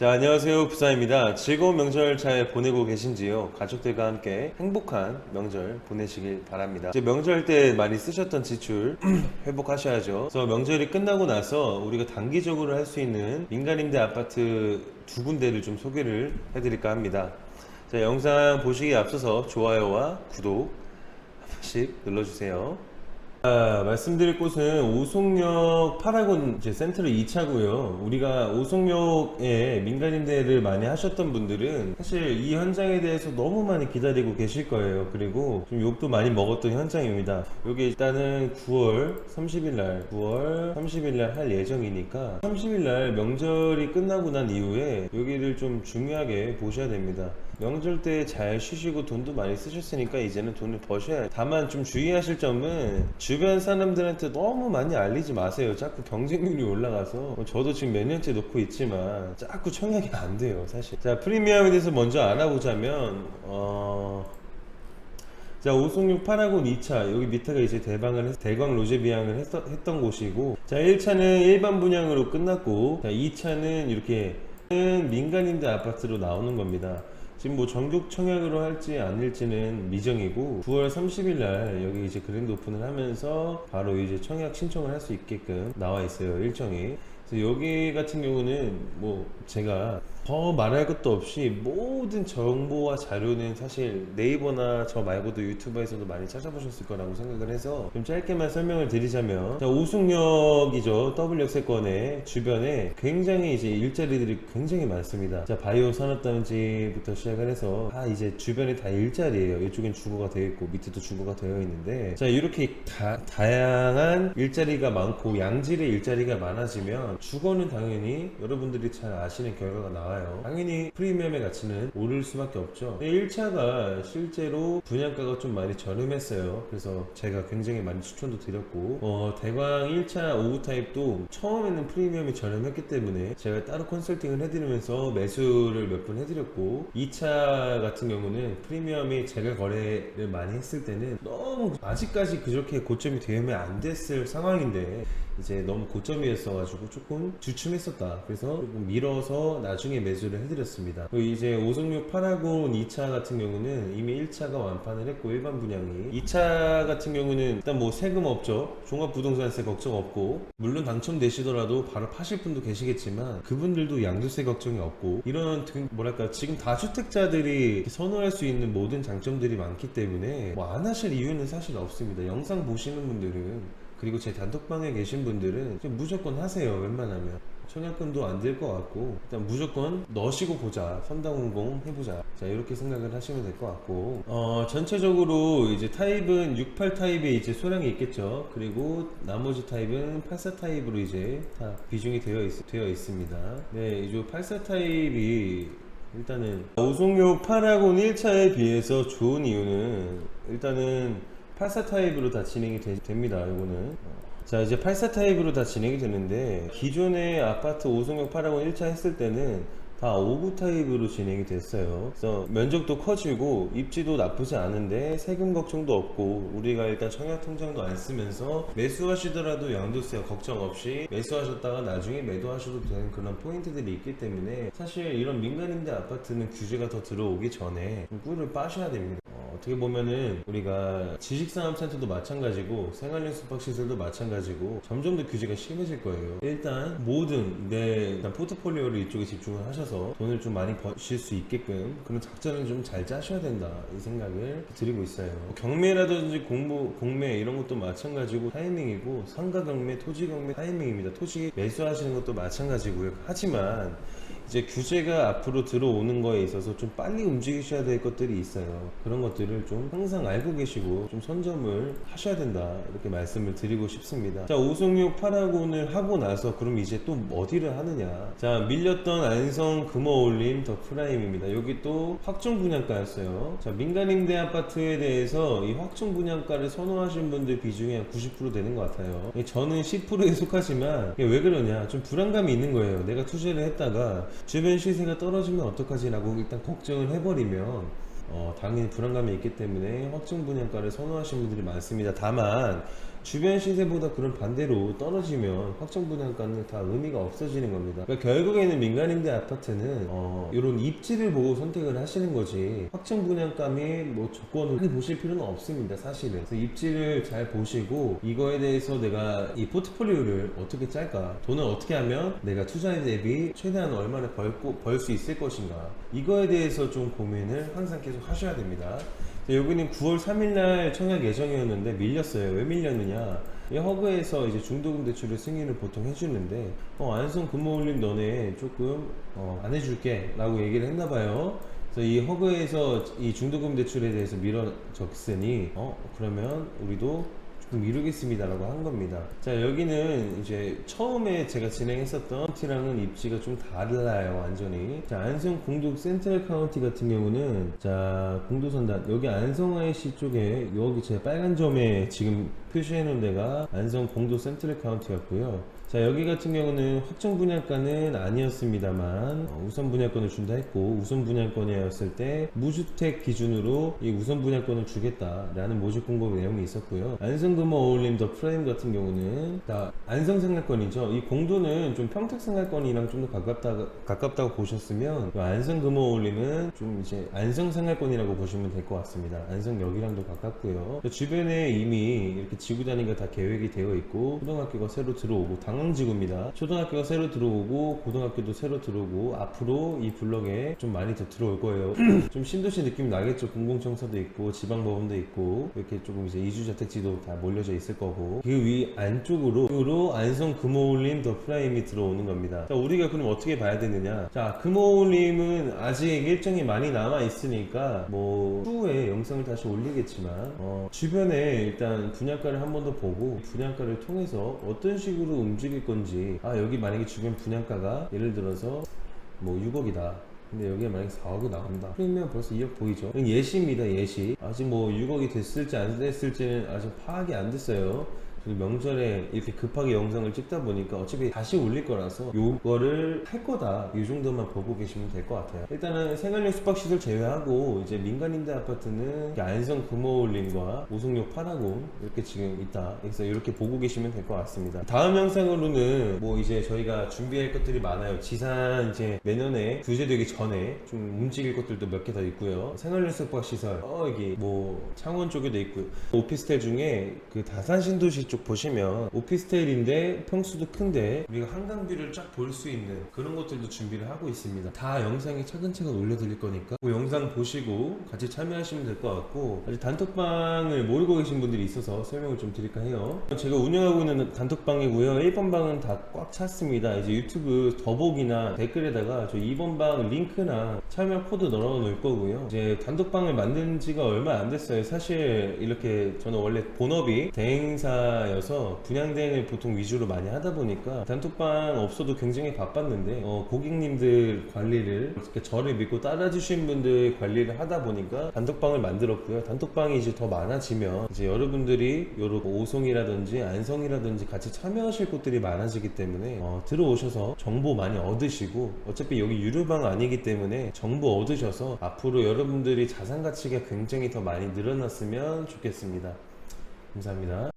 자, 안녕하세요. 부사입니다. 즐거운 명절 잘 보내고 계신지요? 가족들과 함께 행복한 명절 보내시길 바랍니다. 이제 명절 때 많이 쓰셨던 지출 회복하셔야죠. 그래서 명절이 끝나고 나서 우리가 단기적으로 할 수 있는 민간임대 아파트 두 군데를 좀 소개를 해드릴까 합니다. 자, 영상 보시기에 앞서서 좋아요와 구독 한 번씩 눌러주세요. 말씀드릴 곳은 오송역 파라곤 이제 센트럴 2차고요. 우리가 오송역에 민간임대를 많이 하셨던 분들은 사실 이 현장에 대해서 너무 많이 기다리고 계실 거예요. 그리고 좀 욕도 많이 먹었던 현장입니다. 여기 일단은 9월 30일 날 할 예정이니까 30일 날 명절이 끝나고 난 이후에 여기를 좀 중요하게 보셔야 됩니다. 명절 때 잘 쉬시고 돈도 많이 쓰셨으니까 이제는 돈을 버셔야 해요. 다만 좀 주의하실 점은 주변 사람들한테 너무 많이 알리지 마세요. 자꾸 경쟁률이 올라가서 저도 지금 몇 년째 놓고 있지만 자꾸 청약이 안 돼요, 사실. 자, 프리미엄에 대해서 먼저 알아보자면 자, 오송육 파라곤 2차 여기 밑에가 이제 대광 로제 비양을 했던 곳이고, 자, 1차는 일반 분양으로 끝났고, 자, 2차는 이렇게 민간임대 아파트로 나오는 겁니다. 지금 뭐 전국 청약으로 할지 아닐지는 미정이고, 9월 30일 날 여기 이제 그랜드 오픈을 하면서 바로 이제 청약 신청을 할 수 있게끔 나와 있어요, 일정이. 그래서 여기 같은 경우는 뭐 제가 더 말할 것도 없이 모든 정보와 자료는 사실 네이버나 저 말고도 유튜브에서도 많이 찾아보셨을 거라고 생각을 해서 좀 짧게만 설명을 드리자면, 자, 오송역이죠. W역세권의 주변에 굉장히 이제 일자리들이 굉장히 많습니다. 자, 바이오 산업단지부터 시작을 해서 다 이제 주변에 다 일자리예요. 이쪽엔 주거가 되어 있고 밑에도 주거가 되어 있는데, 자, 이렇게 다양한 일자리가 많고 양질의 일자리가 많아지면 주거는 당연히 여러분들이 잘 아시는 결과가 나와요. 당연히 프리미엄의 가치는 오를 수밖에 없죠. 1차가 실제로 분양가가 좀 많이 저렴했어요. 그래서 제가 굉장히 많이 추천도 드렸고, 대광 1차 5구 타입도 처음에는 프리미엄이 저렴했기 때문에 제가 따로 컨설팅을 해드리면서 매수를 몇 번 해드렸고, 2차 같은 경우는 프리미엄이 제가 거래를 많이 했을 때는 너무 아직까지 그렇게 고점이 되면 안 됐을 상황인데 이제 너무 고점이었어가지고 조금 주춤했었다. 그래서 조금 밀어서 나중에 매수를 해드렸습니다. 그리고 이제 오송육 파라곤 2차 같은 경우는 이미 1차가 완판을 했고 일반 분양이, 2차 같은 경우는 일단 뭐 세금 없죠. 종합부동산세 걱정 없고, 물론 당첨되시더라도 바로 파실 분도 계시겠지만 그분들도 양도세 걱정이 없고, 이런 뭐랄까 지금 다주택자들이 선호할 수 있는 모든 장점들이 많기 때문에 뭐 안 하실 이유는 사실 없습니다. 영상 보시는 분들은, 그리고 제 단톡방에 계신 분들은 무조건 하세요. 웬만하면 청약금도 안 들 것 같고 일단 무조건 넣으시고 보자, 선당운공 해보자, 자, 이렇게 생각을 하시면 될 것 같고, 전체적으로 이제 타입은 68 타입에 이제 소량이 있겠죠. 그리고 나머지 타입은 84 타입으로 이제 다 비중이 되어 있습니다. 네, 이제 84 타입이 일단은 오송육 파라곤 1차에 비해서 좋은 이유는 일단은 84 타입으로 다 진행이 됩니다. 요거는 자, 이제 84 타입으로 다 진행이 되는데, 기존의 아파트 오송역 파라곤 1차 했을 때는 다 59 타입으로 진행이 됐어요. 그래서 면적도 커지고 입지도 나쁘지 않은데 세금 걱정도 없고, 우리가 일단 청약 통장도 안 쓰면서 매수하시더라도 양도세 걱정 없이 매수하셨다가 나중에 매도하셔도 되는 그런 포인트들이 있기 때문에 사실 이런 민간임대 아파트는 규제가 더 들어오기 전에 꿀을 빠셔야 됩니다. 어떻게 보면은 우리가 지식산업센터도 마찬가지고 생활용 숙박시설도 마찬가지고 점점 더 규제가 심해질 거예요. 일단 일단 포트폴리오를 이쪽에 집중을 하셔서 돈을 좀 많이 버실 수 있게끔 그런 작전을 좀 잘 짜셔야 된다, 이 생각을 드리고 있어요. 경매라든지 공매 이런 것도 마찬가지고 타이밍이고, 상가 경매, 토지 경매 타이밍입니다. 토지 매수하시는 것도 마찬가지고요. 하지만 이제 규제가 앞으로 들어오는 거에 있어서 좀 빨리 움직이셔야 될 것들이 있어요. 그런 것들을 좀 항상 알고 계시고 좀 선점을 하셔야 된다, 이렇게 말씀을 드리고 싶습니다. 자, 오송육 파라곤을 하고 나서 그럼 이제 또 어디를 하느냐. 자, 밀렸던 안성 금어올림 더 프라임입니다. 여기 또 확정 분양가였어요. 자, 민간임대 아파트에 대해서 이 확정 분양가를 선호하시는 분들 비중이 한 90% 되는 것 같아요. 저는 10%에 속하지만 왜 그러냐, 좀 불안감이 있는 거예요. 내가 투자를 했다가 주변 시세가 떨어지면 어떡하지 라고 일단 걱정을 해버리면 당연히 불안감이 있기 때문에 확정 분양가를 선호하시는 분들이 많습니다. 다만 주변 시세보다 그런 반대로 떨어지면 확정 분양가는 다 의미가 없어지는 겁니다. 그러니까 결국에는 민간임대 아파트는 이런 입지를 보고 선택을 하시는 거지, 확정 분양가 및 뭐 조건을 많이 보실 필요는 없습니다. 사실은. 그래서 입지를 잘 보시고 이거에 대해서 내가 이 포트폴리오를 어떻게 짤까, 돈을 어떻게 하면 내가 투자에 대비 최대한 얼마나 벌 수 있을 것인가, 이거에 대해서 좀 고민을 항상 계속 하셔야 됩니다. 여기는 9월 3일날 청약 예정이었는데 밀렸어요. 왜 밀렸느냐, 이 허그에서 이제 중도금 대출을 승인을 보통 해주는데 안성 금호올림 너네 조금 안 해줄게 라고 얘기를 했나봐요. 그래서 이 허그에서 이 중도금 대출에 대해서 미뤄졌으니 그러면 우리도 조금 미루겠습니다 라고 한 겁니다. 자, 여기는 이제 처음에 제가 진행했었던 티랑은 입지가 좀 달라요, 완전히. 자, 안성 공동 센트럴 카운티 같은 경우는, 자, 공도선단 여기 안성 IC 쪽에 여기 제 빨간 점에 지금 표시해 놓은 데가 안성 공도 센트럴 카운티였고요. 자, 여기 같은 경우는 확정 분양가는 아니었습니다만 우선 분양권을 준다 했고, 우선 분양권이었을 때 무주택 기준으로 이 우선 분양권을 주겠다라는 모집 공고 내용이 있었고요. 안성금호 어울림 더 프레임 같은 경우는 안성생활권이죠. 이 공도는 좀 평택생활권이랑 좀 더 가깝다고 보셨으면, 안성금호 어울림은 좀 이제 안성생활권이라고 보시면 될 것 같습니다. 안성역이랑도 가깝고요. 주변에 이미 이렇게 지구단위가 다 계획이 되어 있고, 초등학교가 새로 들어오고, 당황지구입니다. 초등학교가 새로 들어오고 고등학교도 새로 들어오고 앞으로 이 블럭에 좀 많이 더 들어올 거예요. 좀 신도시 느낌 나겠죠. 공공청사도 있고 지방법원도 있고 이렇게 조금 이제 이주자택지도 다 몰려져 있을 거고, 그 위 안쪽으로 안성 금호올림 더 프라임이 들어오는 겁니다. 자, 우리가 그럼 어떻게 봐야 되느냐. 자, 금호올림은 아직 일정이 많이 남아 있으니까 뭐 추후에 영상을 다시 올리겠지만 주변에 일단 분양가를 한 번 더 보고, 분양가를 통해서 어떤 식으로 움직일 건지, 여기 만약에 주변 분양가가 예를 들어서 뭐 6억이다 근데 여기에 만약에 4억이 나온다 그러면 벌써 2억 보이죠. 예시입니다, 예시. 아직 뭐 6억이 됐을지 안 됐을지는 아직 파악이 안 됐어요. 명절에 이렇게 급하게 영상을 찍다 보니까 어차피 다시 올릴 거라서 요거를 할 거다, 이 정도만 보고 계시면 될 것 같아요. 일단은 생활용 숙박시설 제외하고 이제 민간임대 아파트는 안성 금호올림과 오송역 파라곤 이렇게 지금 있다. 그래서 이렇게 보고 계시면 될 것 같습니다. 다음 영상으로는 뭐 이제 저희가 준비할 것들이 많아요. 지산 이제 내년에 규제되기 전에 좀 움직일 것들도 몇 개 더 있고요. 생활용 숙박시설 여기 뭐 창원 쪽에도 있고요. 오피스텔 중에 그 다산 신도시 쪽 보시면 오피스텔인데 평수도 큰데 우리가 한강뷰를 쫙 볼 수 있는 그런 것들도 준비를 하고 있습니다. 다 영상에 차근차근 올려드릴 거니까 그 영상 보시고 같이 참여하시면 될 것 같고, 아직 단톡방을 모르고 계신 분들이 있어서 설명을 좀 드릴까 해요. 제가 운영하고 있는 단톡방이고요. 1번 방은 다 꽉 찼습니다. 이제 유튜브 더보기나 댓글에다가 저 2번 방 링크나 참여 코드 넣어 놓을 거고요. 이제 단톡방을 만든 지가 얼마 안 됐어요. 사실 이렇게 저는 원래 본업이 대행사 여서 분양대행을 보통 위주로 많이 하다 보니까 단톡방 없어도 굉장히 바빴는데 고객님들 관리를, 저를 믿고 따라주신 분들 관리를 하다 보니까 단톡방을 만들었고요. 단톡방이 이제 더 많아지면 이제 여러분들이 요런 오송이라든지 안성이라든지 같이 참여하실 곳들이 많아지기 때문에 들어오셔서 정보 많이 얻으시고, 어차피 여기 유료방 아니기 때문에 정보 얻으셔서 앞으로 여러분들이 자산 가치가 굉장히 더 많이 늘어났으면 좋겠습니다. 감사합니다.